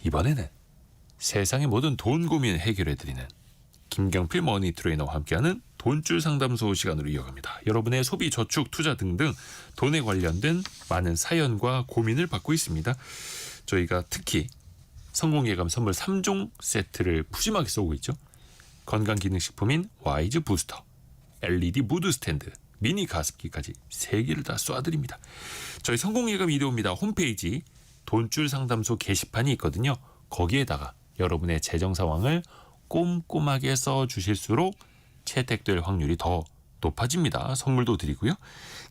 이번에는 세상의 모든 돈 고민 해결해드리는 김경필 머니 트레이너와 함께하는 돈줄 상담소 시간으로 이어갑니다. 여러분의 소비, 저축, 투자 등등 돈에 관련된 많은 사연과 고민을 받고 있습니다. 저희가 특히 성공예감 선물 3종 세트를 푸짐하게 쏘고 있죠. 건강기능식품인 와이즈 부스터, LED 무드 스탠드, 미니 가습기까지 3개를 다 쏴드립니다. 저희 성공예감 이데오입니다. 홈페이지 돈줄 상담소 게시판이 있거든요. 거기에다가 여러분의 재정 상황을 꼼꼼하게 써주실수록 채택될 확률이 더 높아집니다. 선물도 드리고요.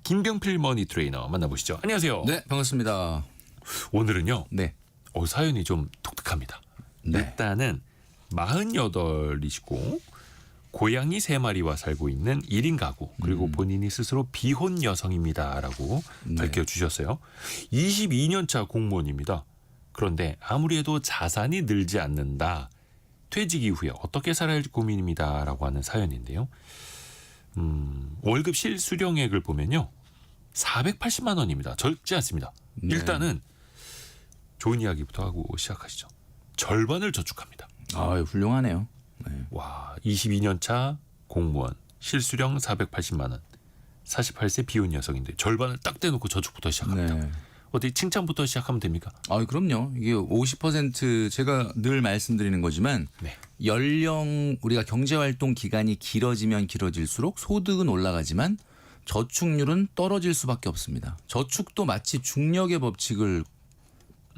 김경필 머니 트레이너 만나보시죠. 안녕하세요. 네, 반갑습니다. 오늘은요. 네. 사연이 좀 독특합니다. 네. 일단은 48이시고 고양이 3마리와 살고 있는 1인 가구, 그리고 본인이 스스로 비혼 여성입니다라고 밝혀주셨어요. 22년차 공무원입니다. 그런데 아무리 해도 자산이 늘지 않는다. 퇴직 이후에 어떻게 살아야 할지 고민입니다라고 하는 사연인데요. 월급 실수령액을 보면요. 480만 원입니다. 적지 않습니다. 네. 일단은 좋은 이야기부터 하고 시작하시죠. 절반을 저축합니다. 아, 훌륭하네요. 네. 와, 22년 차 공무원, 실수령 480만 원, 48세 비혼 여성인데 절반을 딱 떼놓고 저축부터 시작합니다. 네. 어디 칭찬부터 시작하면 됩니까? 아, 그럼요. 이게 50% 제가 늘 말씀드리는 거지만 네. 연령 우리가 경제활동 기간이 길어지면 길어질수록 소득은 올라가지만 저축률은 떨어질 수밖에 없습니다. 저축도 마치 중력의 법칙을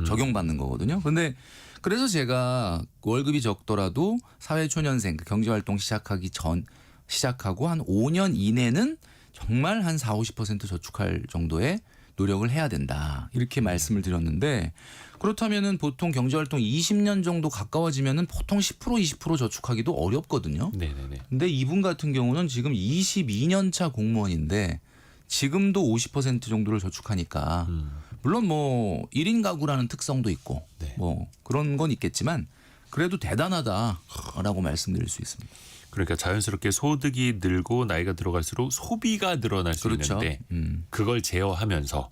적용받는 거거든요. 그런데 그래서 제가 월급이 적더라도 사회초년생 경제활동 시작하고 한 5년 이내는 정말 한 40~50% 저축할 정도의 노력을 해야 된다. 이렇게 말씀을 드렸는데 그렇다면은 보통 경제활동 20년 정도 가까워지면은 보통 10% 20% 저축하기도 어렵거든요. 네네네. 근데 이분 같은 경우는 지금 22년 차 공무원인데 지금도 50% 정도를 저축하니까 물론 뭐 1인 가구라는 특성도 있고 네. 뭐 그런 건 있겠지만 그래도 대단하다라고 말씀드릴 수 있습니다. 그러니까 자연스럽게 소득이 늘고 나이가 들어갈수록 소비가 늘어날 수 그렇죠. 있는데 그걸 제어하면서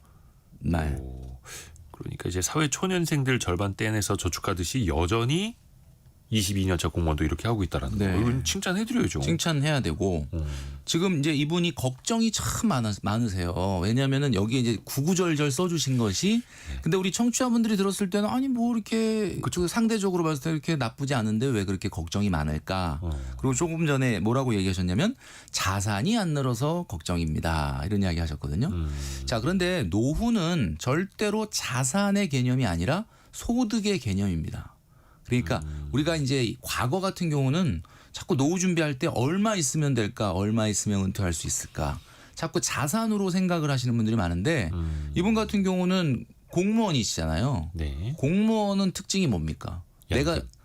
그러니까 이제 사회 초년생들 절반 떼내서 저축하듯이 여전히 22년 차 공무원도 이렇게 하고 있다라는 네. 거. 이건 칭찬해드려야죠. 칭찬해야 되고 지금 이제 이분이 걱정이 참 많으세요. 왜냐하면은 여기에 이제 구구절절 써주신 것이 근데 우리 청취자분들이 들었을 때는 아니 뭐 이렇게 상대적으로 봤을 때 이렇게 나쁘지 않은데 왜 그렇게 걱정이 많을까. 그리고 조금 전에 뭐라고 얘기하셨냐면 자산이 안 늘어서 걱정입니다. 이런 이야기 하셨거든요. 자, 그런데 노후는 절대로 자산의 개념이 아니라 소득의 개념입니다. 그러니까 우리가 이제 과거 같은 경우는 자꾸 노후 준비할 때 얼마 있으면 될까, 얼마 있으면 은퇴할 수 있을까, 자꾸 자산으로 생각을 하시는 분들이 많은데 이분 같은 경우는 공무원이시잖아요. 네. 공무원은 특징이 뭡니까?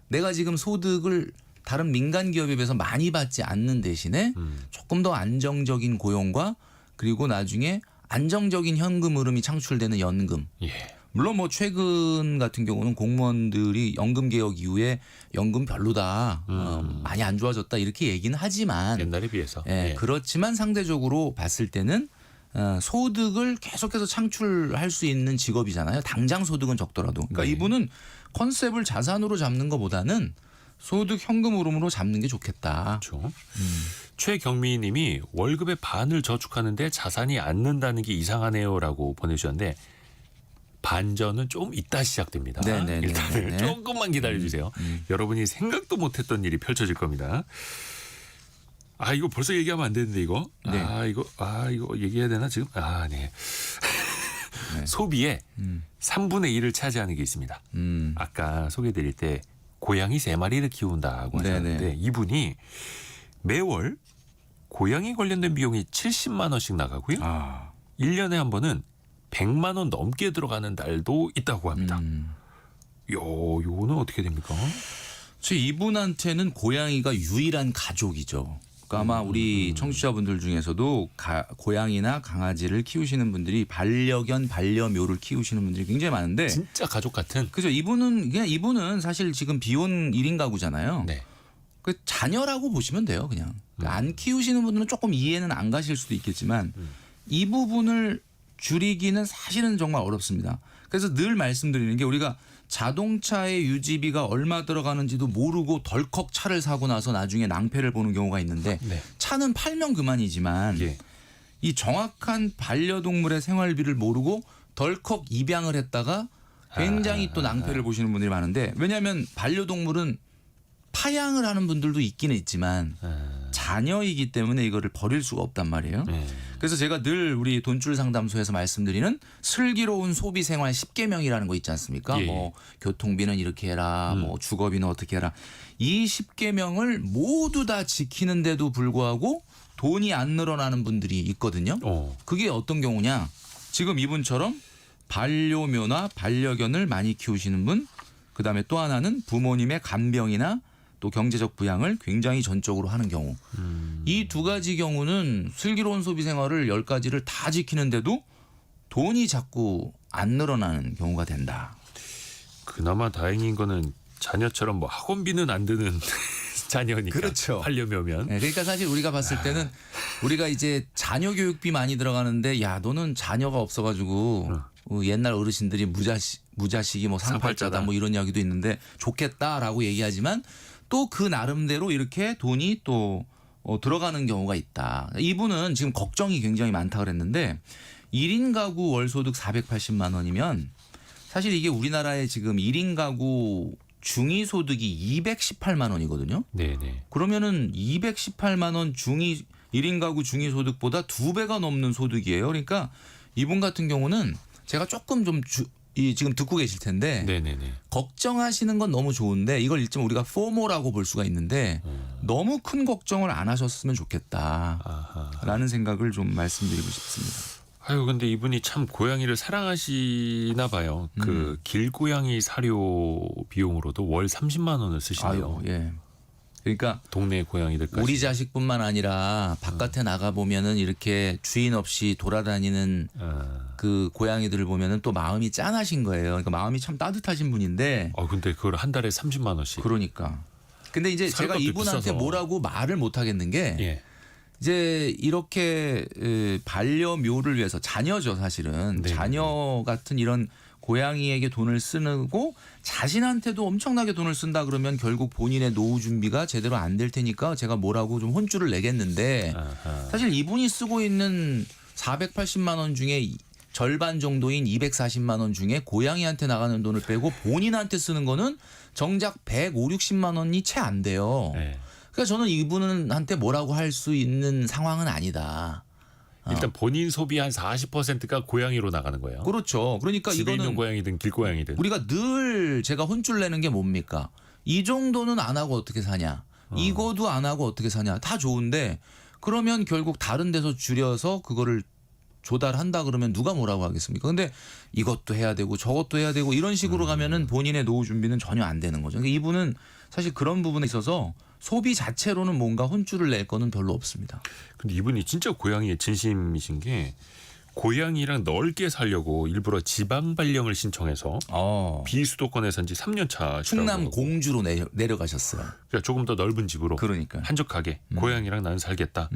내가 지금 소득을 다른 민간 기업에 비해서 많이 받지 않는 대신에 조금 더 안정적인 고용과 그리고 나중에 안정적인 현금 흐름이 창출되는 연금. 예. 물론 뭐 최근 같은 경우는 공무원들이 연금 개혁 이후에 연금 별로다, 많이 안 좋아졌다 이렇게 얘기는 하지만 옛날에 비해서. 예, 그렇지만 상대적으로 봤을 때는 소득을 계속해서 창출할 수 있는 직업이잖아요. 당장 소득은 적더라도. 그러니까 네. 이분은 컨셉을 자산으로 잡는 것보다는 소득 현금 흐름으로 잡는 게 좋겠다. 그렇죠. 최경미 님이 월급의 반을 저축하는데 자산이 안 는다는 게 이상하네요라고 보내주셨는데 반전은 좀 이따 시작됩니다. 네네네. 일단은 조금만 기다려주세요. 여러분이 생각도 못했던 일이 펼쳐질 겁니다. 아, 이거 벌써 얘기하면 안 되는데 이거. 네. 이거 얘기해야 되나 지금? 네. 소비의 3분의 1을 차지하는 게 있습니다. 아까 소개드릴 때 고양이 3마리를 키운다고 하셨는데 네네. 이분이 매월 고양이 관련된 비용이 70만 원씩 나가고요. 1년에 한 번은 100만 원 넘게 들어가는 달도 있다고 합니다. 요거는 어떻게 됩니까? 이분한테는 고양이가 유일한 가족이죠. 그러니까 아마 우리 청취자분들 중에서도 고양이나 강아지를 키우시는 분들이 반려견, 반려묘를 키우시는 분들이 굉장히 많은데 진짜 가족 같은. 그죠. 이분은 사실 지금 비혼 1인 가구잖아요. 네. 그 자녀라고 보시면 돼요, 그냥. 그러니까 안 키우시는 분들은 조금 이해는 안 가실 수도 있겠지만 이 부분을 줄이기는 사실은 정말 어렵습니다. 그래서 늘 말씀드리는 게 우리가 자동차의 유지비가 얼마 들어가는지도 모르고 덜컥 차를 사고 나서 나중에 낭패를 보는 경우가 있는데 네. 차는 팔면 그만이지만 예. 이 정확한 반려동물의 생활비를 모르고 덜컥 입양을 했다가 굉장히 또 낭패를 보시는 분들이 많은데 왜냐하면 반려동물은 파양을 하는 분들도 있기는 있지만 자녀이기 때문에 이거를 버릴 수가 없단 말이에요. 그래서 제가 늘 우리 돈줄 상담소에서 말씀드리는 슬기로운 소비 생활 10계명이라는 거 있지 않습니까? 예. 뭐 교통비는 이렇게 해라, 뭐 주거비는 어떻게 해라. 이 10계명을 모두 다 지키는데도 불구하고 돈이 안 늘어나는 분들이 있거든요. 그게 어떤 경우냐? 지금 이분처럼 반려묘나 반려견을 많이 키우시는 분, 그다음에 또 하나는 부모님의 간병이나 또 경제적 부양을 굉장히 전적으로 하는 경우. 이 두 가지 경우는 슬기로운 소비 생활을 10가지를 다 지키는데도 돈이 자꾸 안 늘어나는 경우가 된다. 그나마 다행인 거는 자녀처럼 뭐 학원비는 안 드는 자녀니까. 그렇죠. 반려묘면. 네, 그러니까 사실 우리가 봤을 때는 우리가 이제 자녀 교육비 많이 들어가는데 야 너는 자녀가 없어가지고 옛날 어르신들이 무자식이 뭐 상팔자다 뭐 이런 이야기도 있는데 좋겠다라고 얘기하지만 또 그 나름대로 이렇게 돈이 또 들어가는 경우가 있다. 이분은 지금 걱정이 굉장히 많다 그랬는데 1인 가구 월소득 480만 원이면 사실 이게 우리나라의 지금 1인 가구 중위소득이 218만 원이거든요. 네네. 그러면은 218만 원 1인 가구 중위소득보다 2배가 넘는 소득이에요. 그러니까 이분 같은 경우는 제가 조금 좀 지금 듣고 계실 텐데 네네네. 걱정하시는 건 너무 좋은데 이걸 일종 우리가 포모라고 볼 수가 있는데 너무 큰 걱정을 안 하셨으면 좋겠다라는 생각을 좀 말씀드리고 싶습니다. 아유 근데 이분이 참 고양이를 사랑하시나 봐요. 그 길고양이 사료 비용으로도 월 30만 원을 쓰시네요. 아유, 예. 그러니까 동네 고양이들까지. 우리 자식뿐만 아니라 바깥에 나가 보면은 이렇게 주인 없이 돌아다니는 그 고양이들을 보면은 또 마음이 짠하신 거예요. 그러니까 마음이 참 따뜻하신 분인데. 근데 그걸 한 달에 30만 원씩. 그러니까. 근데 이제 제가 사료값도 이분한테 비싸서. 뭐라고 말을 못 하겠는 게 예. 이제 이렇게 반려묘를 위해서 자녀죠 사실은. 네. 자녀 같은 이런 고양이에게 돈을 쓰고 자신한테도 엄청나게 돈을 쓴다 그러면 결국 본인의 노후 준비가 제대로 안 될 테니까 제가 뭐라고 좀 혼쭐을 내겠는데 사실 이분이 쓰고 있는 480만 원 중에 절반 정도인 240만 원 중에 고양이한테 나가는 돈을 빼고 본인한테 쓰는 거는 정작 150, 60만 원이 채 안 돼요. 네. 그러니까 저는 이분한테 뭐라고 할 수 있는 상황은 아니다. 일단 본인 소비 한 40%가 고양이로 나가는 거예요. 그렇죠. 그러니까 집에 이거는 있는 고양이든 길고양이든. 우리가 늘 제가 혼쭐 내는 게 뭡니까? 이 정도는 안 하고 어떻게 사냐? 이거도 안 하고 어떻게 사냐? 다 좋은데 그러면 결국 다른 데서 줄여서 그거를 조달한다 그러면 누가 뭐라고 하겠습니까? 근데 이것도 해야 되고 저것도 해야 되고 이런 식으로 가면은 본인의 노후 준비는 전혀 안 되는 거죠. 그러니까 이분은 사실 그런 부분에 있어서 소비 자체로는 뭔가 혼쭐을 낼 거는 별로 없습니다. 근데 이분이 진짜 고양이에 진심이신 게 고양이랑 넓게 살려고 일부러 지방 발령을 신청해서 비수도권에 산 지 3년 차. 충남 공주로 내려가셨어요. 그러니까 조금 더 넓은 집으로. 그러니까 한적하게 고양이랑 나는 살겠다.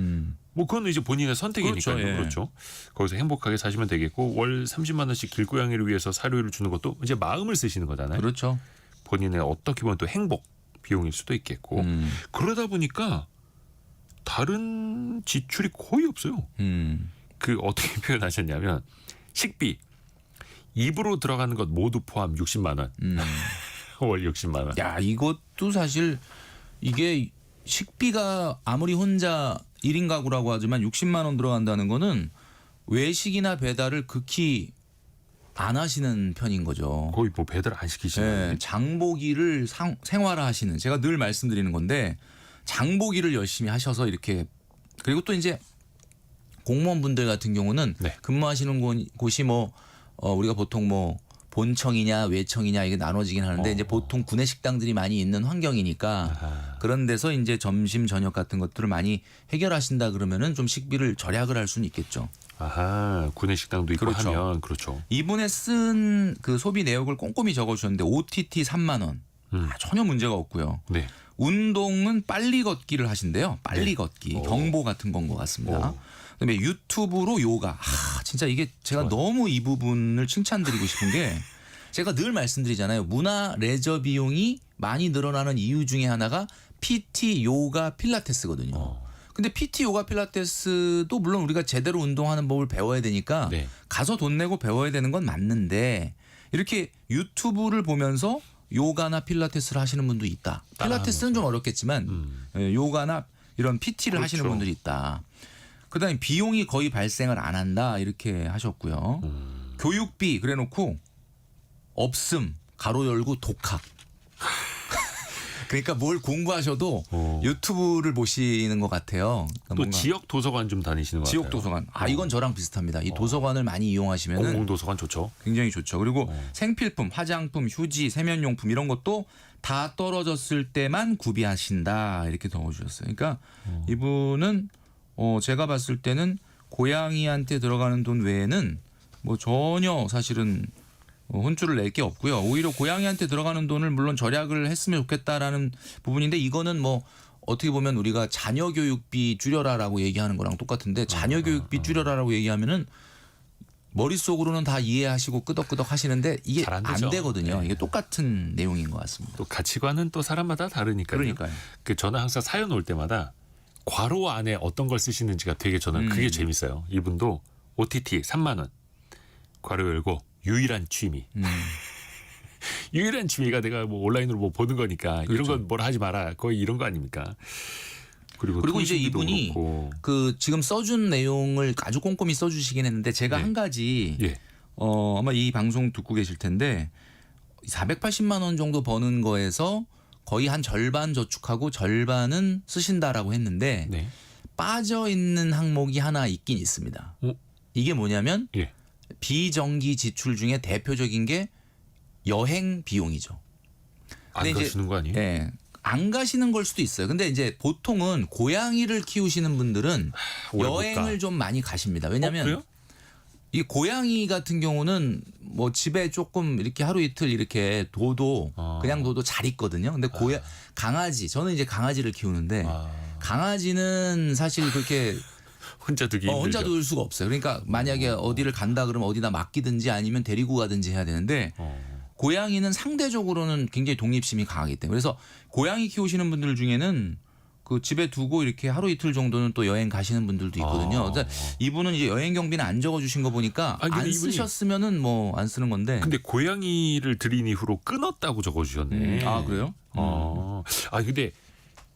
뭐 그건 이제 본인의 선택이니까요. 그렇죠. 예. 그렇죠. 거기서 행복하게 사시면 되겠고 월 30만 원씩 길고양이를 위해서 사료를 주는 것도 이제 마음을 쓰시는 거잖아요. 그렇죠. 본인의 어떻게 보면 또 행복 비용일 수도 있겠고 그러다 보니까 다른 지출이 거의 없어요. 그 어떻게 표현하셨냐면 식비 입으로 들어가는 것 모두 포함 60만 원. 월 60만 원. 야 이것도 사실 이게 식비가 아무리 혼자 1인 가구라고 하지만 60만 원 들어간다는 거는 외식이나 배달을 극히 안 하시는 편인 거죠. 거의 뭐 배달 안 시키시는. 네, 장보기를 생활화하시는 제가 늘 말씀드리는 건데 장보기를 열심히 하셔서 이렇게 그리고 또 이제 공무원분들 같은 경우는 네. 근무하시는 곳이 뭐 우리가 보통 뭐 본청이냐 외청이냐 이게 나눠지긴 하는데 이제 보통 구내 식당들이 많이 있는 환경이니까 그런 데서 이제 점심 저녁 같은 것들을 많이 해결하신다 그러면은 좀 식비를 절약을 할 수는 있겠죠. 아하, 구내 식당도 있고 그렇죠. 하면 그렇죠. 이분의 쓴 그 소비 내역을 꼼꼼히 적어주셨는데 OTT 3만 원 전혀 문제가 없고요. 네. 운동은 빨리 걷기를 하신대요. 빨리 걷기 경보 같은 건 것 같습니다. 그다음에 유튜브로 요가. 진짜 이게 제가 너무 이 부분을 칭찬드리고 싶은 게 제가 늘 말씀드리잖아요. 문화 레저 비용이 많이 늘어나는 이유 중에 하나가 PT, 요가, 필라테스거든요. 근데 PT, 요가, 필라테스도 물론 우리가 제대로 운동하는 법을 배워야 되니까 네. 가서 돈 내고 배워야 되는 건 맞는데 이렇게 유튜브를 보면서 요가나 필라테스를 하시는 분도 있다. 필라테스는 좀 어렵겠지만 요가나 이런 PT를 하시는 분들이 있다. 그다음에 비용이 거의 발생을 안 한다 이렇게 하셨고요. 교육비 그래놓고 없음 가로 열고 독학. 그러니까 뭘 공부하셔도 유튜브를 보시는 것 같아요. 그러니까 또 뭔가 지역 도서관 좀 다니시는 것 같아요. 지역 도서관. 이건 저랑 비슷합니다. 이 도서관을 많이 이용하시면 공공도서관 좋죠. 굉장히 좋죠. 그리고 생필품, 화장품, 휴지, 세면용품 이런 것도 다 떨어졌을 때만 구비하신다 이렇게 넣어주셨어요. 그러니까 이분은 제가 봤을 때는 고양이한테 들어가는 돈 외에는 뭐 전혀 사실은 혼쭐을 낼 게 없고요. 오히려 고양이한테 들어가는 돈을 물론 절약을 했으면 좋겠다라는 부분인데 이거는 뭐 어떻게 보면 우리가 자녀 교육비 줄여라라고 얘기하는 거랑 똑같은데 자녀 교육비 줄여라라고 얘기하면은 머릿속으로는 다 이해하시고 끄덕끄덕 하시는데 이게 잘안 안 되죠. 되거든요. 네. 이게 똑같은 내용인 것 같습니다. 또 가치관은 또 사람마다 다르니까요. 그러니까요. 저는 항상 사연 올 때마다 괄호 안에 어떤 걸 쓰시는지가 되게 저는 그게 재밌어요. 이분도 OTT 3만 원 괄호 열고 유일한 취미. 유일한 취미가 내가 뭐 온라인으로 뭐 보는 거니까 그렇죠. 이런 건 뭘 하지 마라. 거의 이런 거 아닙니까? 그리고 이제 통신비도 이분이 그렇고. 그 지금 써준 내용을 아주 꼼꼼히 써주시긴 했는데 제가 네. 한 가지 예. 아마 이 방송 듣고 계실 텐데 480만 원 정도 버는 거에서 거의 한 절반 저축하고 절반은 쓰신다라고 했는데 네. 빠져 있는 항목이 하나 있긴 있습니다. 이게 뭐냐면 예. 비정기 지출 중에 대표적인 게 여행 비용이죠. 안 근데 이제 가시는 거 아니에요? 예. 안 가시는 걸 수도 있어요. 근데 이제 보통은 고양이를 키우시는 분들은 오래 못 여행을 가. 좀 많이 가십니다. 왜냐하면 그래요? 이 고양이 같은 경우는 뭐 집에 조금 이렇게 하루 이틀 이렇게 둬도 그냥 둬도 잘 있거든요. 근데 강아지 저는 이제 강아지를 키우는데 강아지는 사실 그렇게 혼자 두기 힘들죠. 혼자 둘 수가 없어요. 그러니까 만약에 어디를 간다 그러면 어디다 맡기든지 아니면 데리고 가든지 해야 되는데 고양이는 상대적으로는 굉장히 독립심이 강하기 때문에 그래서 고양이 키우시는 분들 중에는 그 집에 두고 이렇게 하루 이틀 정도는 또 여행 가시는 분들도 있거든요. 그러니까 이분은 이제 여행 경비는 안 적어주신 거 보니까 아니, 근데 안 이분이- 쓰셨으면은 뭐 안 쓰는 건데. 근데 고양이를 들인 이후로 끊었다고 적어주셨네. 그래요? 근데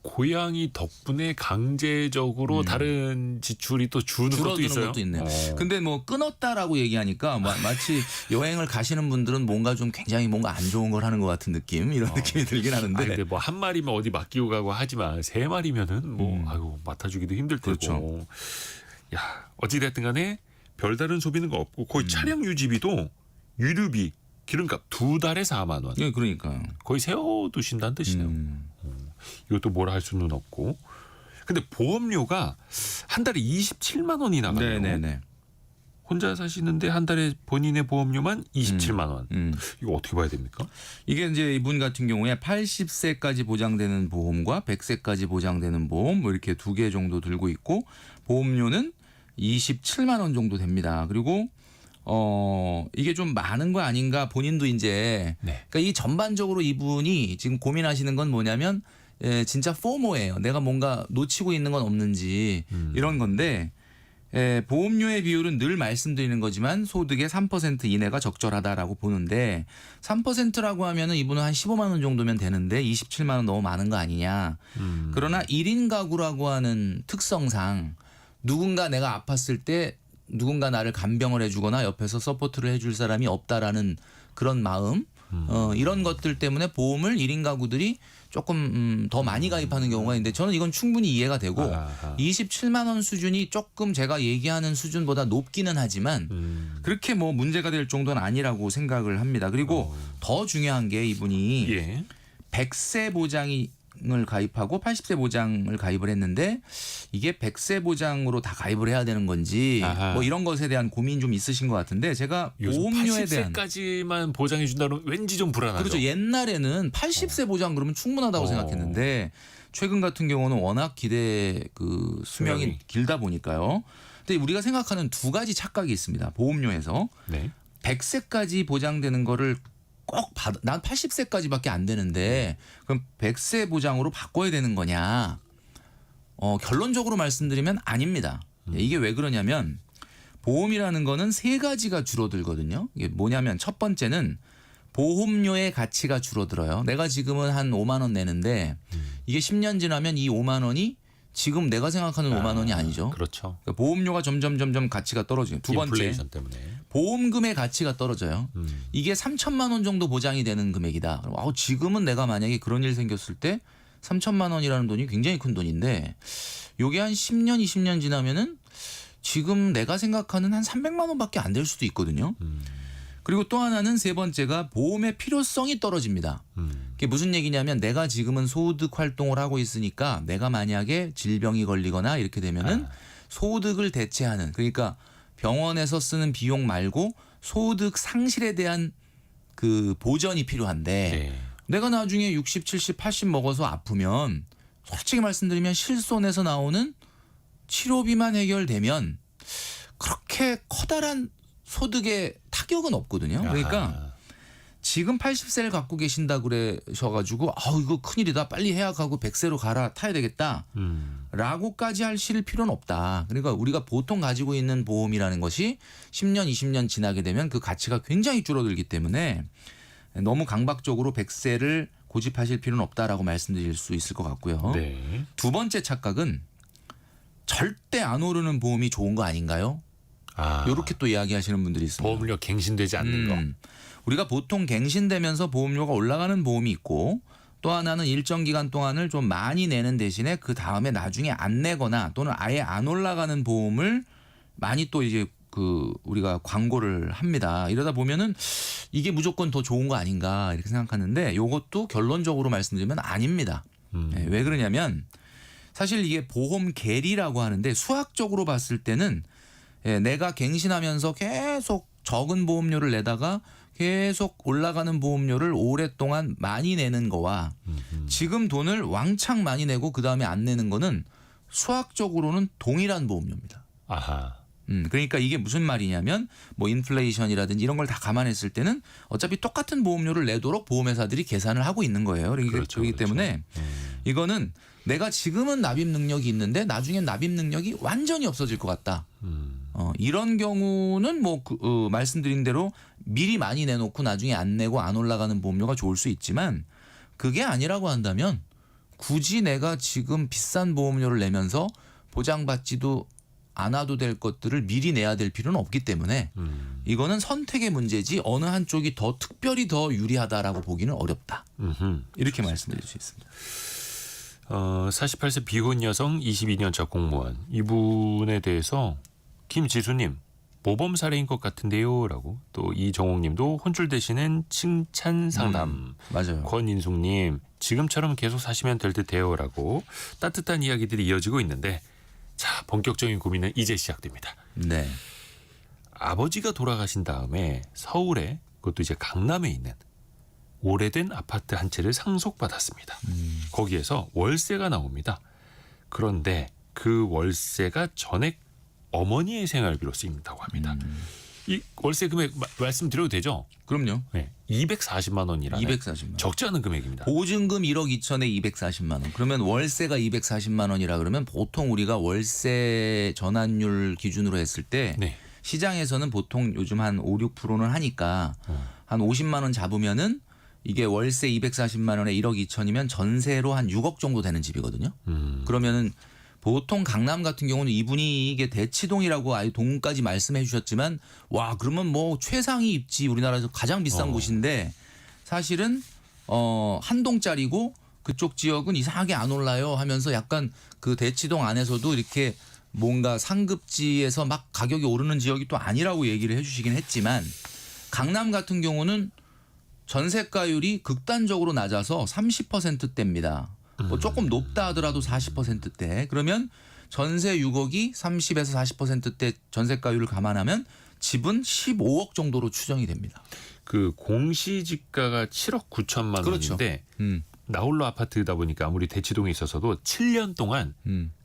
고양이 덕분에 강제적으로 다른 지출이 또 주는 것도 줄어드는 있어요. 것도 있네요. 근데 뭐 끊었다라고 얘기하니까 마치 여행을 가시는 분들은 뭔가 좀 굉장히 뭔가 안 좋은 걸 하는 것 같은 느낌 이런 느낌이 들긴 하는데. 근데 뭐 한 마리면 어디 맡기고 가고 하지만 세 마리면은 뭐 아이고 맡아주기도 힘들 테고. 그렇죠. 야 어찌 됐든 간에 별다른 소비는 거 없고 거의 차량 유지비도 유류비 기름값 2달에 4만 원. 예, 그러니까요. 거의 세워두신다는 뜻이네요. 이것도 뭐라 할 수는 없고. 근데 보험료가 한 달에 27만 원이 나가요. 네네네. 혼자 사시는데 한 달에 본인의 보험료만 27만 원. 이거 어떻게 봐야 됩니까? 이게 이제 이분 같은 경우에 80세까지 보장되는 보험과 100세까지 보장되는 보험 뭐 이렇게 두 개 정도 들고 있고 보험료는 27만 원 정도 됩니다. 그리고 이게 좀 많은 거 아닌가 본인도 이제 네. 그러니까 이 전반적으로 이분이 지금 고민하시는 건 뭐냐면 진짜 포모예요. 내가 뭔가 놓치고 있는 건 없는지 이런 건데 보험료의 비율은 늘 말씀드리는 거지만 소득의 3% 이내가 적절하다라고 보는데 3%라고 하면은 이분은 한 15만 원 정도면 되는데 27만 원 너무 많은 거 아니냐. 그러나 1인 가구라고 하는 특성상 누군가 내가 아팠을 때 누군가 나를 간병을 해주거나 옆에서 서포트를 해줄 사람이 없다라는 그런 마음 이런 것들 때문에 보험을 1인 가구들이 조금 더 많이 가입하는 경우가 있는데 저는 이건 충분히 이해가 되고 27만 원 수준이 조금 제가 얘기하는 수준보다 높기는 하지만 그렇게 뭐 문제가 될 정도는 아니라고 생각을 합니다. 그리고 더 중요한 게 이분이 예. 100세 보장을 가입하고 80세 보장을 가입을 했는데 이게 100세 보장으로 다 가입을 해야 되는 건지 뭐 이런 것에 대한 고민 좀 있으신 것 같은데 제가 보험료에 대한 80세까지만 보장해 준다면 왠지 좀 불안하죠. 그렇죠. 옛날에는 80세 보장 그러면 충분하다고 생각했는데 최근 같은 경우는 워낙 기대 그 수명이 길다 보니까요. 근데 때 우리가 생각하는 두 가지 착각이 있습니다. 보험료에서 네. 100세까지 보장되는 거를 꼭 받아. 난 80세까지밖에 안 되는데 그럼 100세 보장으로 바꿔야 되는 거냐? 결론적으로 말씀드리면 아닙니다. 이게 왜 그러냐면 보험이라는 거는 세 가지가 줄어들거든요. 이게 뭐냐면 첫 번째는 보험료의 가치가 줄어들어요. 내가 지금은 한 5만 원 내는데 이게 10년 지나면 이 5만 원이 지금 내가 생각하는 5만 원이 아니죠. 그렇죠. 그러니까 보험료가 점점 가치가 떨어지고 두 번째 인플레이션 때문에. 보험금의 가치가 떨어져요. 이게 3천만 원 정도 보장이 되는 금액이다. 그럼 지금은 내가 만약에 그런 일 생겼을 때 3천만 원이라는 돈이 굉장히 큰 돈인데 요게 한 10년, 20년 지나면은 지금 내가 생각하는 한 300만 원밖에 안 될 수도 있거든요. 그리고 또 하나는 세 번째가 보험의 필요성이 떨어집니다. 그게 무슨 얘기냐면 내가 지금은 소득 활동을 하고 있으니까 내가 만약에 질병이 걸리거나 이렇게 되면은 소득을 대체하는 그러니까 병원에서 쓰는 비용 말고 소득 상실에 대한 그 보전이 필요한데 네. 내가 나중에 60, 70, 80 먹어서 아프면 솔직히 말씀드리면 실손에서 나오는 치료비만 해결되면 그렇게 커다란 소득의 타격은 없거든요. 그러니까 지금 80세를 갖고 계신다 그러셔가지고 이거 큰일이다 빨리 해약하고 100세로 갈아타야 되겠다 라고까지 하실 필요는 없다. 그러니까 우리가 보통 가지고 있는 보험이라는 것이 10년 20년 지나게 되면 그 가치가 굉장히 줄어들기 때문에 너무 강박적으로 100세를 고집하실 필요는 없다라고 말씀드릴 수 있을 것 같고요. 네. 두 번째 착각은 절대 안 오르는 보험이 좋은 거 아닌가요? 이렇게 또 이야기하시는 분들이 있습니다. 보험료 갱신되지 않는 거. 우리가 보통 갱신되면서 보험료가 올라가는 보험이 있고 또 하나는 일정 기간 동안을 좀 많이 내는 대신에 그 다음에 나중에 안 내거나 또는 아예 안 올라가는 보험을 많이 또 이제 그 우리가 광고를 합니다. 이러다 보면은 이게 무조건 더 좋은 거 아닌가 이렇게 생각하는데 이것도 결론적으로 말씀드리면 아닙니다. 네, 왜 그러냐면 사실 이게 보험 계리라고 하는데 수학적으로 봤을 때는 내가 갱신하면서 계속 적은 보험료를 내다가 계속 올라가는 보험료를 오랫동안 많이 내는 거와 지금 돈을 왕창 많이 내고 그다음에 안 내는 거는 수학적으로는 동일한 보험료입니다. 아하. 그러니까 이게 무슨 말이냐면 뭐 인플레이션이라든지 이런 걸 다 감안했을 때는 어차피 똑같은 보험료를 내도록 보험회사들이 계산을 하고 있는 거예요. 그렇기 때문에 이거는 내가 지금은 납입 능력이 있는데 나중에 납입 능력이 완전히 없어질 것 같다. 이런 경우는 뭐 말씀드린 대로 미리 많이 내놓고 나중에 안 내고 안 올라가는 보험료가 좋을 수 있지만 그게 아니라고 한다면 굳이 내가 지금 비싼 보험료를 내면서 보장받지도 않아도 될 것들을 미리 내야 될 필요는 없기 때문에 이거는 선택의 문제지 어느 한쪽이 더 특별히 더 유리하다라고 보기는 어렵다. 이렇게 말씀드릴 수 있습니다. 48세 비혼 여성 22년차 공무원 이분에 대해서 김지수님 모범 사례인 것 같은데요 라고 또 이정옥님도 혼줄 대신엔 칭찬 상담 맞아요. 권인숙님 지금처럼 계속 사시면 될 듯해요 라고 따뜻한 이야기들이 이어지고 있는데 자 본격적인 고민은 이제 시작됩니다. 네. 아버지가 돌아가신 다음에 서울에 그것도 이제 강남에 있는 오래된 아파트 한 채를 상속받았습니다. 거기에서 월세가 나옵니다. 그런데 그 월세가 전액 어머니의 생활비로 쓰인다고 합니다. 이 월세 금액 말씀드려도 되죠? 그럼요. 네, 240만 원이라는 240만 원. 적지 않은 금액입니다. 보증금 1억 2천에 240만 원. 그러면 월세가 240만 원이라 그러면 보통 우리가 월세 전환율 기준으로 했을 때 네. 시장에서는 보통 요즘 한 5, 6%는 하니까 한 50만 원 잡으면은 이게 월세 240만 원에 1억 2천이면 전세로 한 6억 정도 되는 집이거든요. 그러면은 보통 강남 같은 경우는 이분이 이게 대치동이라고 아예 동까지 말씀해 주셨지만 와 그러면 뭐 최상위 입지 우리나라에서 가장 비싼 곳인데 사실은 한 동짜리고 그쪽 지역은 이상하게 안 올라요 하면서 약간 그 대치동 안에서도 이렇게 뭔가 상급지에서 막 가격이 오르는 지역이 또 아니라고 얘기를 해 주시긴 했지만 강남 같은 경우는 전세가율이 극단적으로 낮아서 30%대입니다. 뭐 조금 높다 하더라도 40%대. 그러면 전세 6억이 30에서 40%대 전세가율을 감안하면 집은 15억 정도로 추정이 됩니다. 그 공시지가가 7억 9천만 그렇죠. 원인데 나홀로 아파트다 보니까 아무리 대치동에 있어서도 7년 동안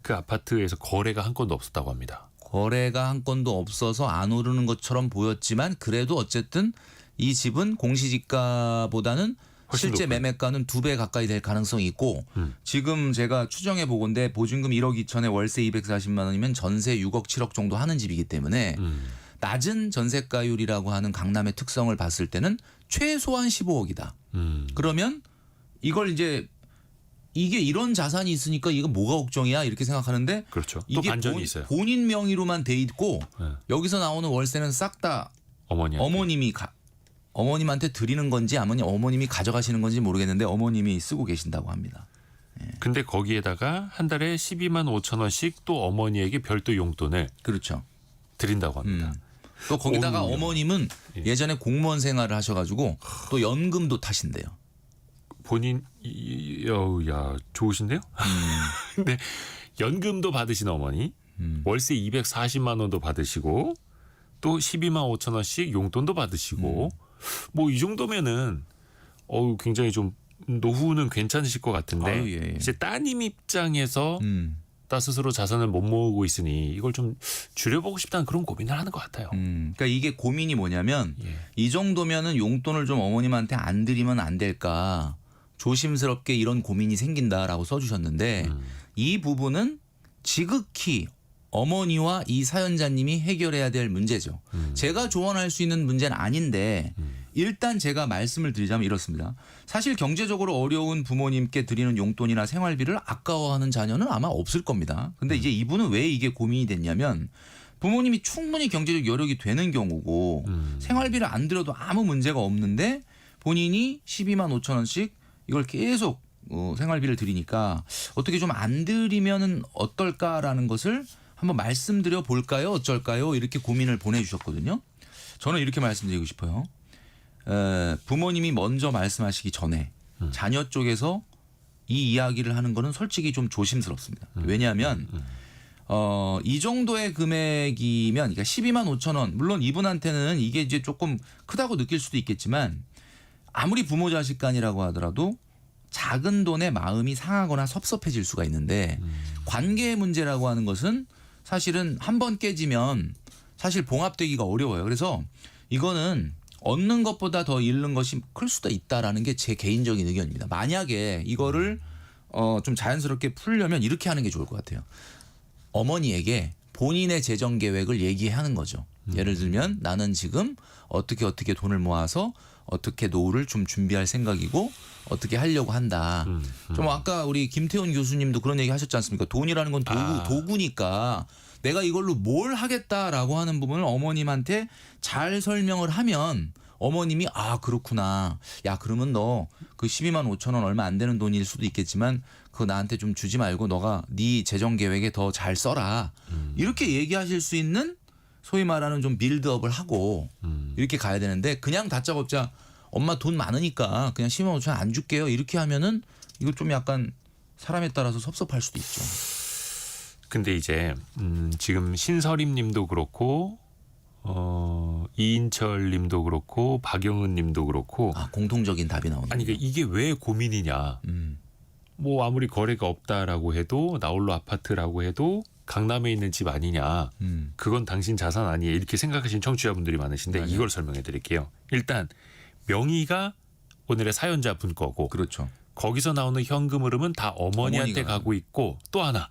그 아파트에서 거래가 한 건도 없었다고 합니다. 거래가 한 건도 없어서 안 오르는 것처럼 보였지만 그래도 어쨌든 이 집은 공시지가보다는 훨씬 실제 높아요. 매매가는 2배 가까이 될 가능성이 있고 지금 제가 추정해 보건데 보증금 1억 2천에 월세 240만 원이면 전세 6억 7억 정도 하는 집이기 때문에 낮은 전세가율이라고 하는 강남의 특성을 봤을 때는 최소한 15억이다. 그러면 이걸 이제 이게 이런 자산이 있으니까 이거 뭐가 걱정이야 이렇게 생각하는데 그렇죠. 또 이게 반전이 있어요. 본인 명의로만 돼 있고 네. 여기서 나오는 월세는 싹 다 어머님한테 드리는 건지 아니면 어머님이 가져가시는 건지 모르겠는데 어머님이 쓰고 계신다고 합니다. 근데 거기에다가 한 달에 12만 5천 원씩 또 어머니에게 별도 용돈을 그렇죠. 드린다고 합니다. 또 거기다가 오히려. 어머님은 예전에 공무원 생활을 하셔가지고 또 연금도 타신대요. 본인 야 좋으신데요? 근데 연금도 받으신 어머니, 월세 240만 원도 받으시고 또 12만 5천 원씩 용돈도 받으시고 뭐 이 정도면은 굉장히 좀 노후는 괜찮으실 것 같은데 아유, 예. 이제 따님 입장에서 나 스스로 자산을 못 모으고 있으니 이걸 좀 줄여보고 싶다는 그런 고민을 하는 것 같아요. 그러니까 이게 고민이 뭐냐면 예. 이 정도면은 용돈을 좀 어머님한테 안 드리면 안 될까 조심스럽게 이런 고민이 생긴다라고 써주셨는데 이 부분은 지극히 어머니와 이 사연자님이 해결해야 될 문제죠. 제가 조언할 수 있는 문제는 아닌데 일단 제가 말씀을 드리자면 이렇습니다. 사실 경제적으로 어려운 부모님께 드리는 용돈이나 생활비를 아까워하는 자녀는 아마 없을 겁니다. 근데 이제 이분은 왜 이게 고민이 됐냐면 부모님이 충분히 경제적 여력이 되는 경우고 생활비를 안 들여도 아무 문제가 없는데 본인이 12만 5천 원씩 이걸 계속 생활비를 드리니까 어떻게 좀 안 드리면 어떨까라는 것을 한번 말씀드려 볼까요? 어쩔까요? 이렇게 고민을 보내주셨거든요. 저는 이렇게 말씀드리고 싶어요. 부모님이 먼저 말씀하시기 전에 자녀 쪽에서 이 이야기를 하는 거는 솔직히 좀 조심스럽습니다. 왜냐하면 이 정도의 금액이면 그러니까 12만 5천 원 물론 이분한테는 이게 이제 조금 크다고 느낄 수도 있겠지만 아무리 부모 자식 간이라고 하더라도 작은 돈에 마음이 상하거나 섭섭해질 수가 있는데 관계의 문제라고 하는 것은 사실은 한 번 깨지면 사실 봉합되기가 어려워요. 그래서 이거는 얻는 것보다 더 잃는 것이 클 수도 있다라는 게 제 개인적인 의견입니다. 만약에 이거를 좀 자연스럽게 풀려면 이렇게 하는 게 좋을 것 같아요. 어머니에게 본인의 재정 계획을 얘기하는 거죠. 예를 들면 나는 지금 어떻게 돈을 모아서 어떻게 노후를 좀 준비할 생각이고 어떻게 하려고 한다. 좀 아까 우리 김태훈 교수님도 그런 얘기 하셨지 않습니까? 돈이라는 건 도구니까 내가 이걸로 뭘 하겠다라고 하는 부분을 어머님한테 잘 설명을 하면 어머님이 그렇구나. 야 그러면 너 그 12만 5천 원 얼마 안 되는 돈일 수도 있겠지만 그거 나한테 좀 주지 말고 너가 네 재정 계획에 더 잘 써라. 이렇게 얘기하실 수 있는 소위 말하는 좀 빌드업을 하고 이렇게 가야 되는데 그냥 다짜고짜 엄마 돈 많으니까 그냥 10만 5천 원 안 줄게요. 이렇게 하면은 이거 좀 약간 사람에 따라서 섭섭할 수도 있죠. 근데 이제 지금 신서림 님도 그렇고 이인철 님도 그렇고 박영은 님도 그렇고 공통적인 답이 나오네요. 아니 그러니까 이게 왜 고민이냐. 뭐 아무리 거래가 없다라고 해도 나홀로 아파트라고 해도 강남에 있는 집 아니냐. 그건 당신 자산 아니에요. 이렇게 생각하시는 청취자분들이 많으신데 맞아요. 이걸 설명해 드릴게요. 일단 명의가 오늘의 사연자분 거고 그렇죠. 거기서 나오는 현금 흐름은 다 어머니한테 어머니가 가고 있고 또 하나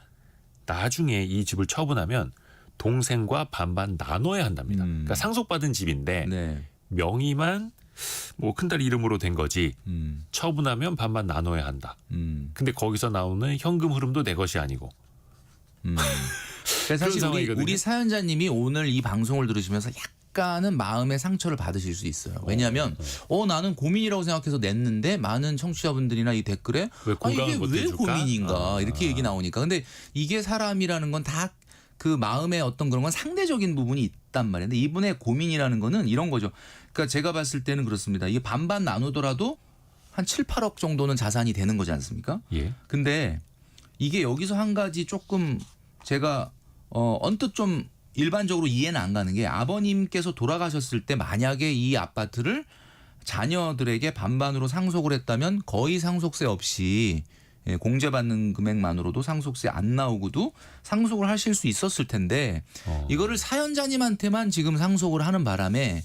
나중에 이 집을 처분하면 동생과 반반 나눠야 한답니다. 그러니까 상속받은 집인데 네. 명의만 뭐 큰딸 이름으로 된 거지 처분하면 반반 나눠야 한다. 근데 거기서 나오는 현금 흐름도 내 것이 아니고 그러니까 사실 상황이거든요. 우리 사연자님이 오늘 이 방송을 들으시면서 약간은 마음의 상처를 받으실 수 있어요. 왜냐하면 나는 고민이라고 생각해서 냈는데 많은 청취자분들이나 이 댓글에 왜 공감을 이게 못 왜 해줄까? 고민인가 이렇게 얘기 나오니까 근데 이게 사람이라는 건 다 그 마음의 어떤 그런 건 상대적인 부분이 있단 말이에요. 근데 이분의 고민이라는 거는 이런 거죠. 그러니까 제가 봤을 때는 그렇습니다. 이게 반반 나누더라도 한 7, 8억 정도는 자산이 되는 거지 않습니까? 예. 근데 이게 여기서 한 가지 조금 제가 언뜻 좀 일반적으로 이해는 안 가는 게 아버님께서 돌아가셨을 때 만약에 이 아파트를 자녀들에게 반반으로 상속을 했다면 거의 상속세 없이 예, 공제받는 금액만으로도 상속세 안 나오고도 상속을 하실 수 있었을 텐데 이거를 사연자님한테만 지금 상속을 하는 바람에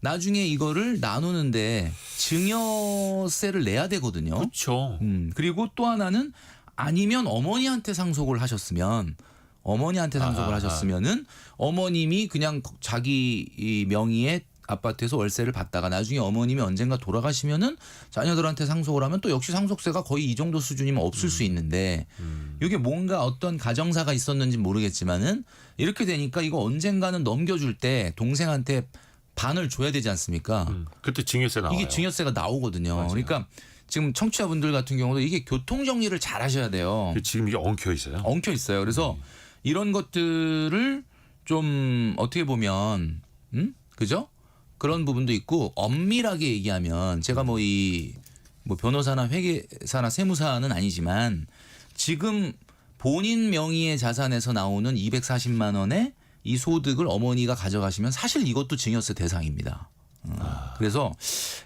나중에 이거를 나누는데 증여세를 내야 되거든요. 그렇죠. 그리고 또 하나는 아니면 어머니한테 상속을 하셨으면 하셨으면은 어머님이 그냥 자기 이 명의의 아파트에서 월세를 받다가 나중에 어머님이 언젠가 돌아가시면은 자녀들한테 상속을 하면 또 역시 상속세가 거의 이 정도 수준이면 없을 수 있는데 이게 뭔가 어떤 가정사가 있었는지 모르겠지만은 이렇게 되니까 이거 언젠가는 넘겨줄 때 동생한테 반을 줘야 되지 않습니까? 그때 증여세 나와요. 이게 증여세가 나오거든요. 맞아요. 그러니까 지금 청취자분들 같은 경우도 이게 교통 정리를 잘 하셔야 돼요. 지금 이게 엉켜 있어요. 엉켜 있어요. 그래서 이런 것들을 좀 어떻게 보면 그죠? 그런 부분도 있고 엄밀하게 얘기하면 제가 뭐 변호사나 회계사나 세무사는 아니지만 지금 본인 명의의 자산에서 나오는 240만 원의 이 소득을 어머니가 가져가시면 사실 이것도 증여세 대상입니다. 그래서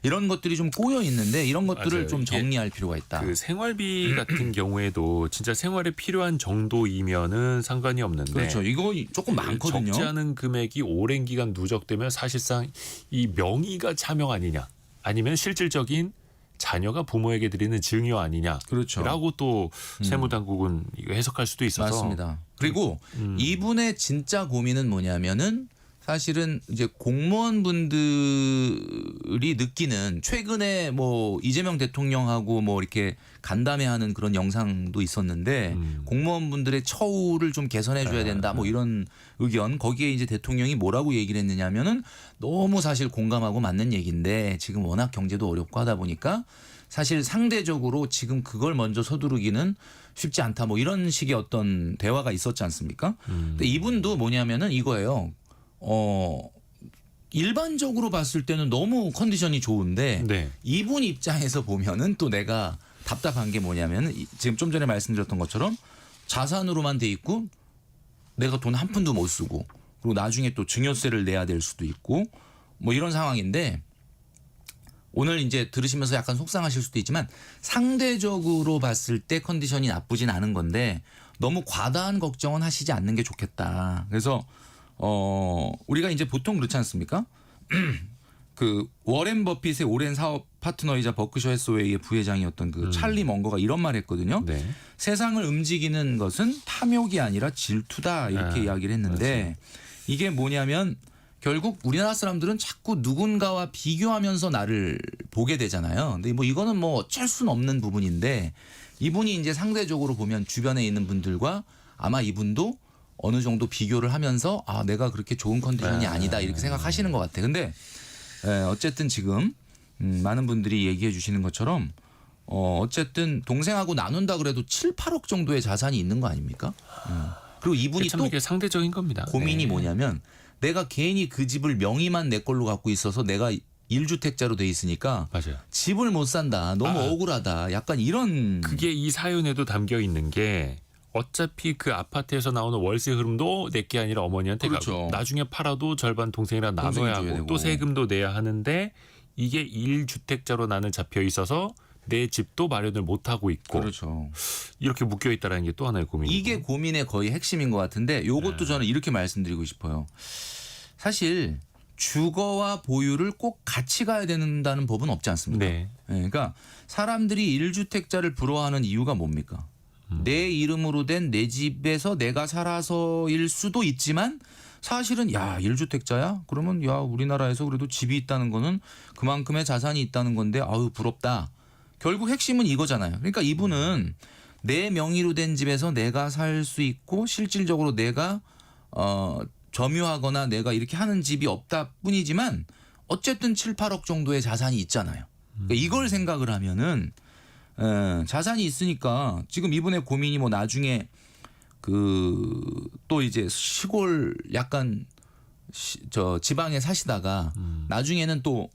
이런 것들이 좀 꼬여 있는데 이런 것들을 맞아요. 좀 정리할 필요가 있다. 그 생활비 같은 경우에도 진짜 생활에 필요한 정도이면은 상관이 없는데 그렇죠. 이거 조금 많거든요. 적지 않은 금액이 오랜 기간 누적되면 사실상 이 명의가 차명 아니냐 아니면 실질적인 자녀가 부모에게 드리는 증여 아니냐라고 그렇죠. 또 세무당국은 이거 해석할 수도 있어서 맞습니다. 그리고 이분의 진짜 고민은 뭐냐면은 사실은 이제 공무원분들이 느끼는 최근에 뭐 이재명 대통령하고 뭐 이렇게 간담회하는 그런 영상도 있었는데 공무원분들의 처우를 좀 개선해 줘야 된다 뭐 이런 의견 거기에 이제 대통령이 뭐라고 얘기를 했느냐면은 너무 사실 공감하고 맞는 얘기인데 지금 워낙 경제도 어렵고 하다 보니까 사실 상대적으로 지금 그걸 먼저 서두르기는 쉽지 않다 뭐 이런 식의 어떤 대화가 있었지 않습니까? 근데 이분도 뭐냐면은 이거예요. 일반적으로 봤을 때는 너무 컨디션이 좋은데 네. 이분 입장에서 보면은 또 내가 답답한 게 뭐냐면 지금 좀 전에 말씀드렸던 것처럼 자산으로만 돼 있고 내가 돈 한 푼도 못 쓰고 그리고 나중에 또 증여세를 내야 될 수도 있고 뭐 이런 상황인데 오늘 이제 들으시면서 약간 속상하실 수도 있지만 상대적으로 봤을 때 컨디션이 나쁘진 않은 건데 너무 과다한 걱정은 하시지 않는 게 좋겠다. 그래서 우리가 이제 보통 그렇지 않습니까? 그 워렌 버핏의 오랜 사업 파트너이자 버크셔 해서웨이의 부회장이었던 그 찰리 먼거가 이런 말을 했거든요. 네. 세상을 움직이는 것은 탐욕이 아니라 질투다 이렇게 이야기를 했는데 맞아요. 이게 뭐냐면 결국 우리나라 사람들은 자꾸 누군가와 비교하면서 나를 보게 되잖아요. 근데 뭐 이거는 뭐 어쩔 수는 없는 부분인데 이분이 이제 상대적으로 보면 주변에 있는 분들과 아마 이분도 어느 정도 비교를 하면서 아 내가 그렇게 좋은 컨디션이 아니다 이렇게 생각하시는 것 같아. 근데 어쨌든 지금 많은 분들이 얘기해 주시는 것처럼 어쨌든 동생하고 나눈다 그래도 7, 8억 정도의 자산이 있는 거 아닙니까? 그리고 이분이 참 또 이게 상대적인 겁니다. 고민이 네. 뭐냐면 내가 괜히 그 집을 명의만 내 걸로 갖고 있어서 내가 1주택자로 돼 있으니까 맞아요. 집을 못 산다. 너무 억울하다. 약간 이런 그게 이 사연에도 담겨 있는 게 어차피 그 아파트에서 나오는 월세 흐름도 내게 아니라 어머니한테 그렇죠. 가고 나중에 팔아도 절반 동생이랑 동생이 나눠야 줘야 하고 되고. 또 세금도 내야 하는데 이게 1주택자로 나는 잡혀 있어서 내 집도 마련을 못 하고 있고 그렇죠. 이렇게 묶여 있다라는 게 또 하나의 고민이고. 이게 고민의 거의 핵심인 것 같은데 요것도 저는 이렇게 말씀드리고 싶어요. 사실 주거와 보유를 꼭 같이 가야 된다는 법은 없지 않습니까? 네. 그러니까 사람들이 1주택자를 부러워하는 이유가 뭡니까? 내 이름으로 된 내 집에서 내가 살아서일 수도 있지만 사실은 야 1주택자야? 그러면 야 우리나라에서 그래도 집이 있다는 거는 그만큼의 자산이 있다는 건데 아유 부럽다. 결국 핵심은 이거잖아요. 그러니까 이분은 내 명의로 된 집에서 내가 살 수 있고 실질적으로 내가 점유하거나 내가 이렇게 하는 집이 없다 뿐이지만 어쨌든 7, 8억 정도의 자산이 있잖아요. 그러니까 이걸 생각을 하면은 자산이 있으니까 지금 이분의 고민이 뭐 나중에 그 또 이제 시골 약간 저 지방에 사시다가 나중에는 또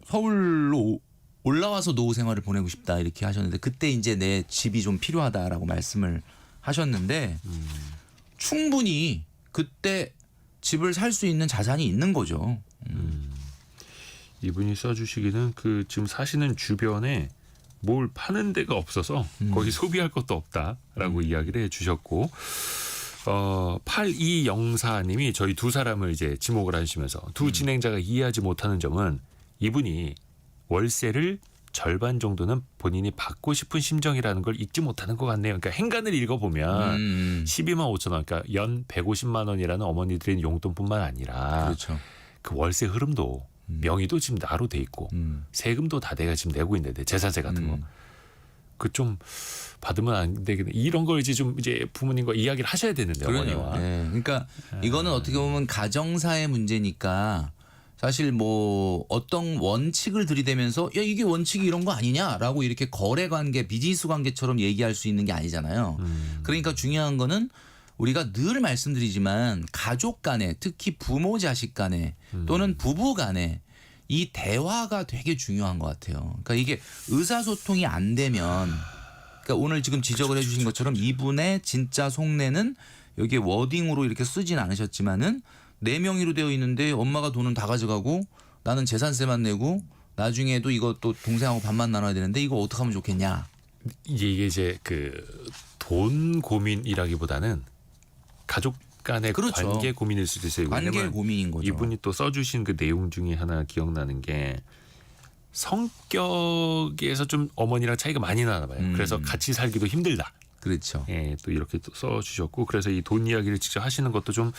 서울로 올라와서 노후 생활을 보내고 싶다 이렇게 하셨는데 그때 이제 내 집이 좀 필요하다라고 말씀을 하셨는데 충분히 그때 집을 살 수 있는 자산이 있는 거죠. 이분이 써주시기는 그 지금 사시는 주변에 뭘 파는 데가 없어서 거기 소비할 것도 없다라고 이야기를 해주셨고 8204님이 저희 두 사람을 이제 지목을 하시면서 두 진행자가 이해하지 못하는 점은 이분이 월세를 절반 정도는 본인이 받고 싶은 심정이라는 걸 잊지 못하는 것 같네요. 그러니까 행간을 읽어보면 12만 5천 원, 그러니까 연 150만 원이라는 어머니들의 용돈뿐만 아니라 그렇죠. 그 월세 흐름도 명의도 지금 나로 돼 있고 세금도 다 내가 지금 내고 있는데 재산세 같은 거. 그 좀 받으면 안 되겠네. 이런 걸 이제 부모님과 이야기를 하셔야 되는데 어머니와. 네. 그러니까 이거는 어떻게 보면 가정사의 문제니까 사실 뭐 어떤 원칙을 들이대면서 야 이게 원칙이 이런 거 아니냐라고 이렇게 거래 관계, 비즈니스 관계처럼 얘기할 수 있는 게 아니잖아요. 그러니까 중요한 거는 우리가 늘 말씀드리지만 가족 간에 특히 부모 자식 간에 또는 부부 간에 이 대화가 되게 중요한 것 같아요. 그러니까 이게 의사소통이 안 되면 그러니까 오늘 지금 지적을 해주신 것처럼 이분의 진짜 속내는 여기에 워딩으로 이렇게 쓰진 않으셨지만은 내 명의로 되어 있는데 엄마가 돈은 다 가져가고 나는 재산세만 내고 나중에도 이것도 동생하고 반만 나눠야 되는데 이거 어떻게 하면 좋겠냐. 이게 이제 그 돈 고민이라기보다는 가족 간의 그렇죠. 관계 고민일 수도 있어요. 관계 고민인 거죠. 이분이 또 써주신 그 내용 중에 하나 기억나는 게 성격에서 좀 어머니랑 차이가 많이 나나 봐요. 그래서 같이 살기도 힘들다. 그렇죠. 예, 또 이렇게 또 써주셨고 그래서 이 돈 이야기를 직접 하시는 것도 좀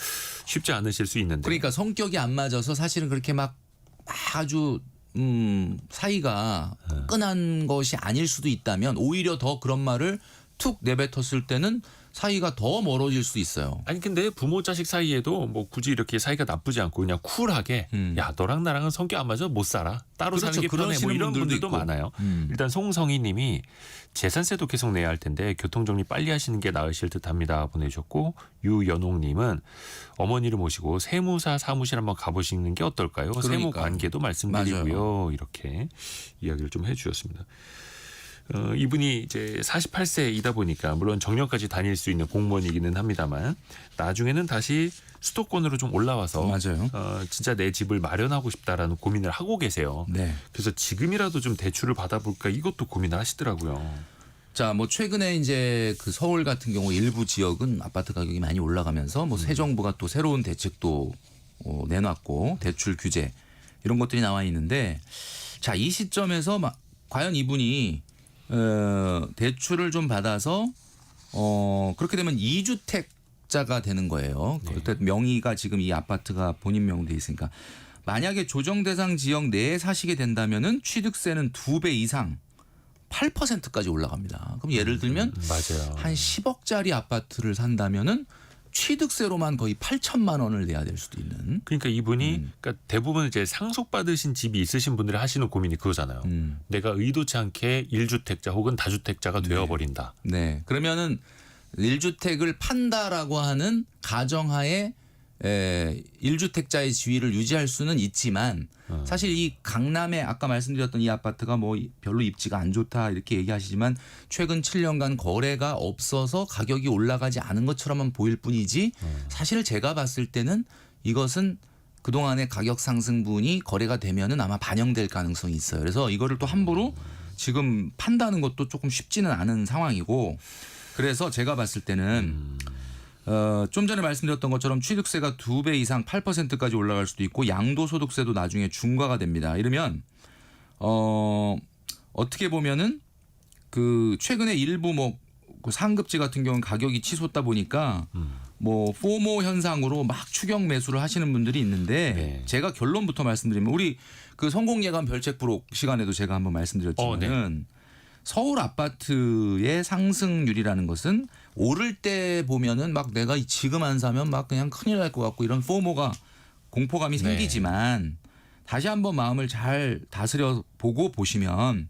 쉽지 않으실 수 있는데. 그러니까 성격이 안 맞아서 사실은 그렇게 막 아주 사이가 끈한 것이 아닐 수도 있다면 오히려 더 그런 말을 툭 내뱉었을 때는 사이가 더 멀어질 수 있어요. 아니 근데 부모 자식 사이에도 뭐 굳이 이렇게 사이가 나쁘지 않고 그냥 쿨하게 야 너랑 나랑은 성격 안 맞아 못 살아 따로 그렇죠. 사는 게 편해 뭐 이런 분들도 있고. 많아요. 일단 송성희님이 재산세도 계속 내야 할 텐데 교통정리 빨리 하시는 게 나으실 듯합니다 보내주셨고 유연옥님은 어머니를 모시고 세무사 사무실 한번 가보시는 게 어떨까요? 그러니까. 세무 관계도 말씀드리고요. 맞아요. 이렇게 이야기를 좀 해주셨습니다. 이분이 이제 48세이다 보니까 물론 정년까지 다닐 수 있는 공무원이기는 합니다만 나중에는 다시 수도권으로 좀 올라와서 맞아요. 진짜 내 집을 마련하고 싶다라는 고민을 하고 계세요. 네. 그래서 지금이라도 좀 대출을 받아볼까 이것도 고민을 하시더라고요. 자, 뭐 최근에 이제 그 서울 같은 경우 일부 지역은 아파트 가격이 많이 올라가면서 뭐 새 정부가 또 새로운 대책도 내놨고 대출 규제 이런 것들이 나와 있는데 자, 이 시점에서 과연 이분이 대출을 좀 받아서 그렇게 되면 2주택자가 되는 거예요. 그때 명의가 지금 이 아파트가 본인 명으로 돼 있으니까 만약에 조정 대상 지역 내에 사시게 된다면은 취득세는 2배 이상 8%까지 올라갑니다. 그럼 예를 들면 맞아요. 한 10억짜리 아파트를 산다면은 취득세로만 거의 8천만 원을 내야 될 수도 있는. 그러니까 이분이 그러니까 대부분 이제 상속받으신 집이 있으신 분들이 하시는 고민이 그거잖아요. 내가 의도치 않게 1주택자 혹은 다주택자가 되어버린다. 네. 그러면은 1주택을 판다라고 하는 가정하에 1주택자의 지위를 유지할 수는 있지만 사실 이 강남에 아까 말씀드렸던 이 아파트가 뭐 별로 입지가 안 좋다 이렇게 얘기하시지만 최근 7년간 거래가 없어서 가격이 올라가지 않은 것처럼만 보일 뿐이지 사실 제가 봤을 때는 이것은 그동안의 가격 상승분이 거래가 되면은 아마 반영될 가능성이 있어요. 그래서 이거를 또 함부로 지금 판다는 것도 조금 쉽지는 않은 상황이고 그래서 제가 봤을 때는 좀 전에 말씀드렸던 것처럼 취득세가 2배 이상 8%까지 올라갈 수도 있고 양도소득세도 나중에 중과가 됩니다. 이러면 어떻게 보면은 그 최근에 일부 뭐 그 상급지 같은 경우는 가격이 치솟다 보니까 뭐 포모 현상으로 막 추격 매수를 하시는 분들이 있는데 네. 제가 결론부터 말씀드리면 우리 그 성공예감 별책 프로 시간에도 제가 한번 말씀드렸지만은 서울 아파트의 상승률이라는 것은 오를 때 보면은 막 내가 지금 안 사면 막 그냥 큰일 날 것 같고 이런 포모가 공포감이 생기지만 다시 한번 마음을 잘 다스려 보고 보시면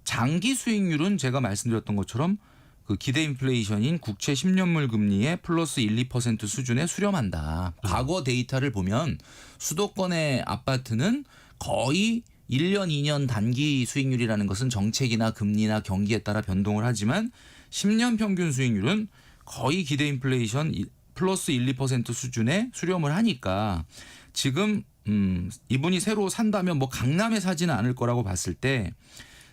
장기 수익률은 제가 말씀드렸던 것처럼 그 기대 인플레이션인 국채 10년물 금리의 플러스 1, 2% 수준에 수렴한다. 과거 데이터를 보면 수도권의 아파트는 거의 1년, 2년 단기 수익률이라는 것은 정책이나 금리나 경기에 따라 변동을 하지만 10년 평균 수익률은 거의 기대 인플레이션 플러스 1, 2% 수준에 수렴을 하니까 지금 이분이 새로 산다면 뭐 강남에 사지는 않을 거라고 봤을 때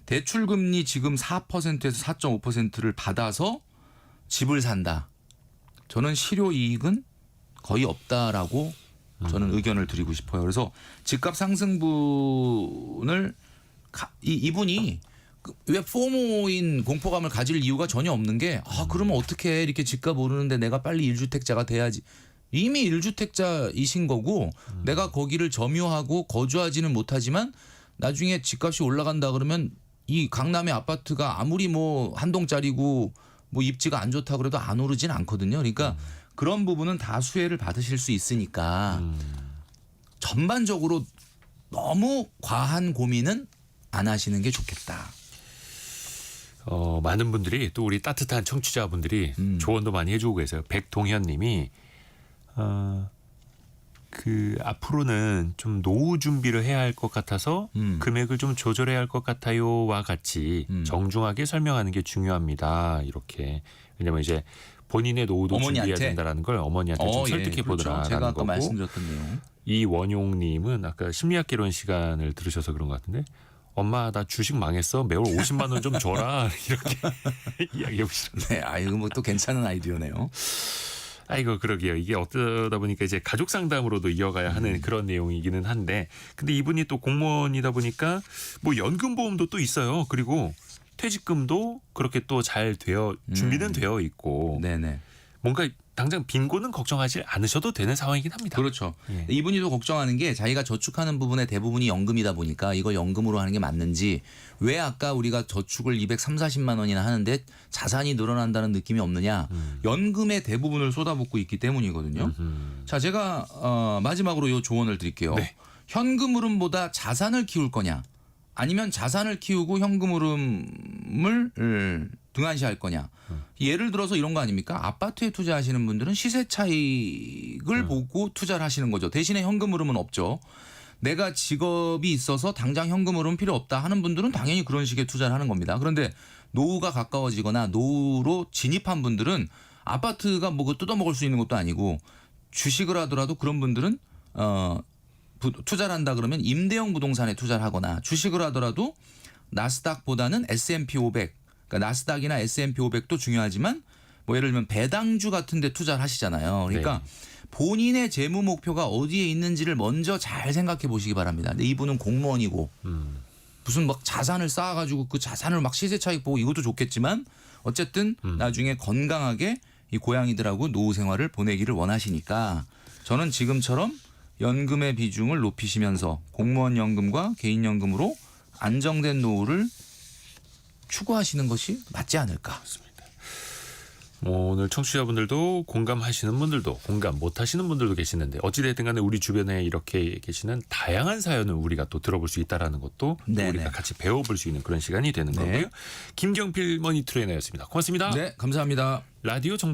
대출 금리 지금 4%에서 4.5%를 받아서 집을 산다. 저는 실효 이익은 거의 없다라고 저는 의견을 드리고 싶어요. 그래서 집값 상승분을 이분이 왜 포모인 공포감을 가질 이유가 전혀 없는 게 그러면 어떻게 이렇게 집값 오르는데 내가 빨리 1주택자가 돼야지. 이미 1주택자이신 거고 내가 거기를 점유하고 거주하지는 못하지만 나중에 집값이 올라간다 그러면 이 강남의 아파트가 아무리 뭐 한 동짜리고 뭐 입지가 안 좋다 그래도 안 오르진 않거든요. 그러니까 그런 부분은 다 수혜를 받으실 수 있으니까 전반적으로 너무 과한 고민은 안 하시는 게 좋겠다. 많은 분들이 또 우리 따뜻한 청취자분들이 조언도 많이 해주고 계세요. 백동현님이 그 앞으로는 좀 노후 준비를 해야 할 것 같아서 금액을 좀 조절해야 할 것 같아요와 같이 정중하게 설명하는 게 중요합니다. 이렇게 왜냐면 이제 본인의 노후도 어머니한테? 준비해야 된다는 걸 어머니한테 좀 설득해 보더라라는 그렇죠. 제가 아까 거고. 말씀드렸던 내용. 이원용님은 아까 심리학 개론 시간을 들으셔서 그런 것 같은데. 엄마 나 주식 망했어. 매월 50만 원 좀 줘라. 이렇게 이야기해 보시던데. 네, 이거 뭐 또 괜찮은 아이디어네요. 아이고 그러게요. 이게 어쩌다 보니까 이제 가족 상담으로도 이어가야 하는 그런 내용이기는 한데, 근데 이분이 또 공무원이다 보니까 뭐 연금 보험도 또 있어요. 그리고 퇴직금도 그렇게 또 잘 되어 준비는 되어 있고, 네네. 뭔가 당장 빈곤은 걱정하지 않으셔도 되는 상황이긴 합니다. 그렇죠. 예. 이분이 또 걱정하는 게 자기가 저축하는 부분의 대부분이 연금이다 보니까 이걸 연금으로 하는 게 맞는지, 왜 아까 우리가 저축을 230~40만 원이나 하는데 자산이 늘어난다는 느낌이 없느냐. 연금의 대부분을 쏟아붓고 있기 때문이거든요. 자, 제가 마지막으로 이 조언을 드릴게요. 네. 현금 흐름보다 자산을 키울 거냐, 아니면 자산을 키우고 현금 흐름을 등한시할 거냐. 예를 들어서 이런 거 아닙니까? 아파트에 투자하시는 분들은 시세 차익을 보고 투자를 하시는 거죠. 대신에 현금 흐름은 없죠. 내가 직업이 있어서 당장 현금 흐름 필요 없다 하는 분들은 당연히 그런 식의 투자를 하는 겁니다. 그런데 노후가 가까워지거나 노후로 진입한 분들은 아파트가 뭐 뜯어먹을 수 있는 것도 아니고 주식을 하더라도 그런 분들은 투자를 한다 그러면 임대형 부동산에 투자를 하거나, 주식을 하더라도 나스닥보다는 S&P 500, 그러니까 나스닥이나 S&P 500도 중요하지만 뭐 예를 들면 배당주 같은 데 투자를 하시잖아요. 그러니까 네. 본인의 재무 목표가 어디에 있는지를 먼저 잘 생각해 보시기 바랍니다. 근데 이분은 공무원이고 무슨 막 자산을 쌓아가지고 그 자산을 막 시세 차익 보고 이것도 좋겠지만 어쨌든 나중에 건강하게 이 고양이들하고 노후 생활을 보내기를 원하시니까 저는 지금처럼 연금의 비중을 높이시면서 공무원 연금과 개인 연금으로 안정된 노후를 추구하시는 것이 맞지 않을까. 오늘 청취자분들도 공감하시는 분들도 공감 못하시는 분들도 계시는데, 어찌됐든 간에 우리 주변에 이렇게 계시는 다양한 사연을 우리가 또 들어볼 수 있다는 것도 또 네네. 우리가 같이 배워볼 수 있는 그런 시간이 되는 네. 거고요. 김경필 머니 트레이너였습니다. 고맙습니다. 네, 감사합니다. 라디오 정보